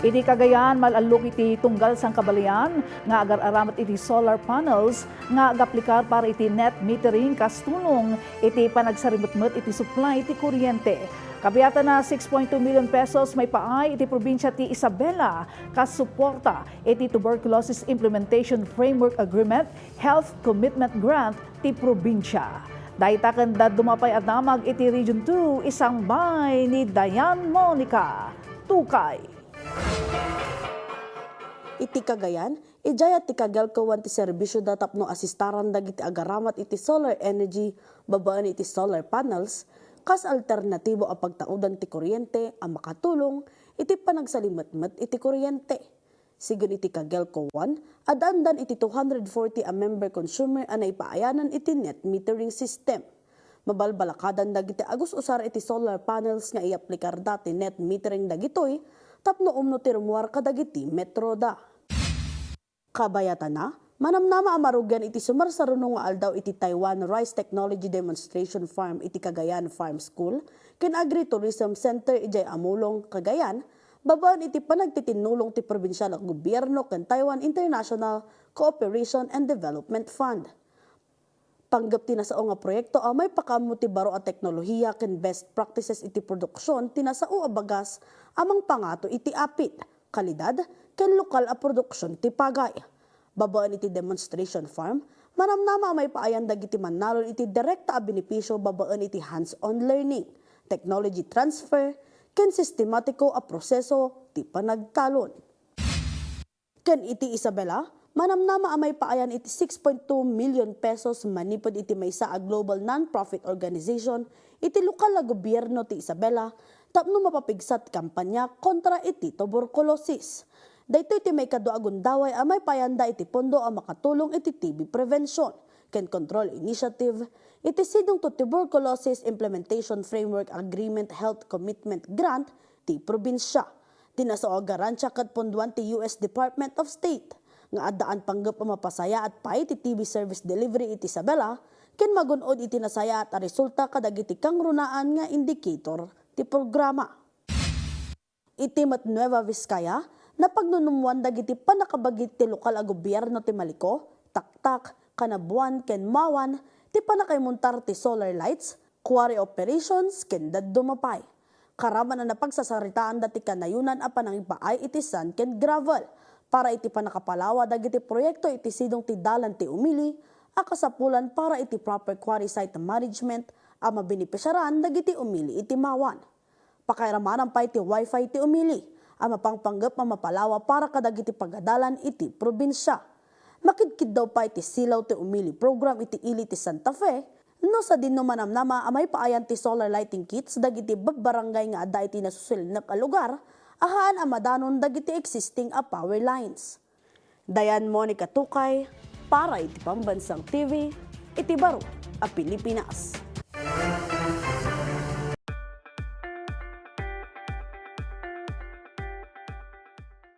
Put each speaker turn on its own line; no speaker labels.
Iti Cagayan malalok iti tunggal sang kabalayan nga agar-aramat iti solar panels nga agaplikar para iti net metering kas tulong iti panagsarimutmet iti supply iti kuryente. Kabiyata na 6.2 million pesos may paay iti probinsya ti Isabela kas suporta iti Tuberculosis Implementation Framework Agreement Health Commitment Grant ti probinsya. Daitaken da dumapay at damag iti Region 2 isang bay ni Dayan Monica Tukay.
Iti Cagayan, ijaya ti kagelkawan ti serbisyo da tapno asistaran dagiti agaramat iti solar energy babaan iti solar panels kas alternatibo a pagtaudan ti kuryente a makatulong iti panagsalimetmet iti kuryente. Sigun iti kagelkawan, adandan iti 240 a member consumer a naipaayanan iti net metering system. Mabalbalakadan dagiti agus usar iti solar panels nga iaplikar dati net metering dagitoy tapno umno ti rumuar kadagiti metro da. Kabayatan na, manamnama amarugyan iti sumarsarunong nga aldaw iti Taiwan Rice Technology Demonstration Farm iti Cagayan Farm School, ken Agri-Tourism Center ijay Amulong, Cagayan, babaan iti panagtitinulong ti probinsyal at gobyerno ken Taiwan International Cooperation and Development Fund. Panggap tinasao nga proyekto may pakamo ti baro a teknolohiya ken best practices iti produksyon tinasao a bagas amang pangato iti apit, kalidad ken lokal a produksyon ti pagay. Babaan iti demonstration farm, manamnama may paayan dagiti mannalon iti direkta a benepisyo babaan iti hands-on learning, technology transfer, ken sistematiko a proseso ti panagtalon. Ken iti Isabela, manamnama may paayan iti 6.2 million pesos manipod iti maysa a global non-profit organization iti lokal na gobyerno ti Isabela tapno mapapigsat kampanya kontra iti tuberculosis. Daytoy iti may kaduagon daway may payanda iti pondo a makatulong iti TB prevention ken control initiative iti sidong to Tuberculosis Implementation Framework Agreement Health Commitment Grant ti probinsya. Tinasao garansya ket ponduan ti US Department of State nga addaan panggap a mapasaya at pay ti TB service delivery iti Isabela ken magunod iti nasaya at a resulta kadagiti kang runaan nga indicator ti programa. Iti Nueva Vizcaya, napagnunumuan dagiti panakabagit ti lokal a gobyerno ti Maliko, Taktak, Kanabuan ken Mawan ti panakaymuntar ti solar lights, quarry operations ken daddumapay. Karaman na napagsasaritaan dati kanayunan a panangipaay iti sand ken gravel para iti panakapalawa dagiti proyekto iti sidong ti dalan ti umili a kasapulan para iti proper quarry site management a mabinipisyaran dagiti umili iti Mawan. Pakairamanan pa iti wifi ti umili a mapangpanggap a mapalawa para kadagiti pagadalan iti probinsya. Makidkid daw pa iti silaw ti umili program iti ili ti Santa Fe no sa dinno manamnama may paayan ti solar lighting kits dagiti babbarangay nga adda iti nasusilnak a lugar ahaan a madanon dagiti existing a power lines. Dayan Monica Tukay para iti Pambansang TV iti baro a Pilipinas.